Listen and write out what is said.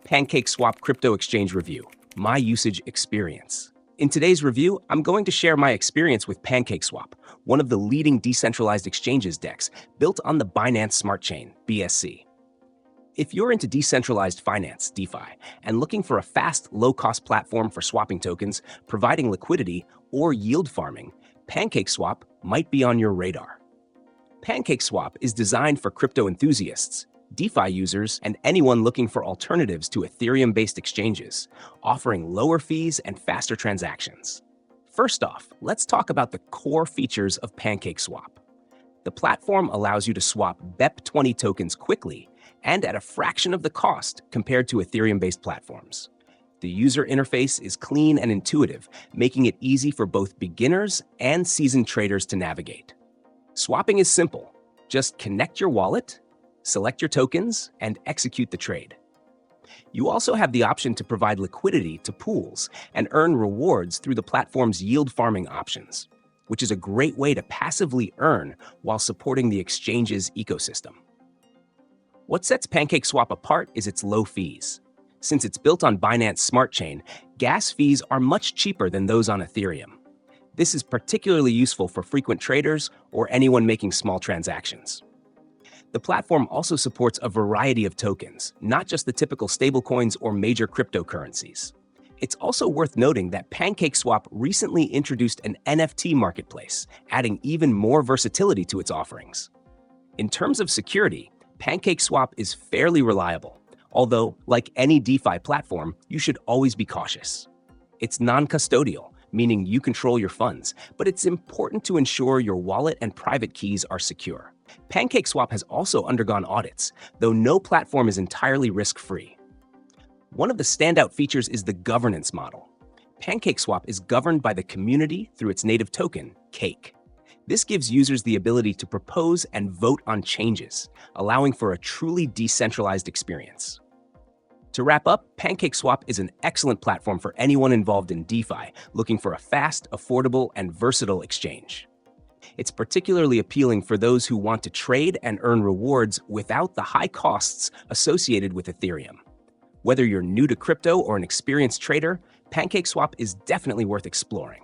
PancakeSwap Crypto Exchange Review, my usage experience. In today's review, I'm going to share my experience with PancakeSwap, one of the leading decentralized exchanges DEX built on the Binance Smart Chain, BSC. If you're into decentralized finance, DeFi, and looking for a fast, low-cost platform for swapping tokens, providing liquidity, or yield farming, PancakeSwap might be on your radar. PancakeSwap is designed for crypto enthusiasts, DeFi users, and anyone looking for alternatives to Ethereum-based exchanges, offering lower fees and faster transactions. First off, let's talk about the core features of PancakeSwap. The platform allows you to swap BEP20 tokens quickly and at a fraction of the cost compared to Ethereum-based platforms. The user interface is clean and intuitive, making it easy for both beginners and seasoned traders to navigate. Swapping is simple. Just connect your wallet, select your tokens, and execute the trade. You also have the option to provide liquidity to pools and earn rewards through the platform's yield farming options, which is a great way to passively earn while supporting the exchange's ecosystem. What sets PancakeSwap apart is its low fees. Since it's built on Binance Smart Chain, gas fees are much cheaper than those on Ethereum. This is particularly useful for frequent traders or anyone making small transactions. The platform also supports a variety of tokens, not just the typical stablecoins or major cryptocurrencies. It's also worth noting that PancakeSwap recently introduced an NFT marketplace, adding even more versatility to its offerings. In terms of security, PancakeSwap is fairly reliable, although, like any DeFi platform, you should always be cautious. It's non-custodial, meaning you control your funds, but it's important to ensure your wallet and private keys are secure. PancakeSwap has also undergone audits, though no platform is entirely risk-free. One of the standout features is the governance model. PancakeSwap is governed by the community through its native token, Cake. This gives users the ability to propose and vote on changes, allowing for a truly decentralized experience. To wrap up, PancakeSwap is an excellent platform for anyone involved in DeFi looking for a fast, affordable, and versatile exchange. It's particularly appealing for those who want to trade and earn rewards without the high costs associated with Ethereum. Whether you're new to crypto or an experienced trader, PancakeSwap is definitely worth exploring.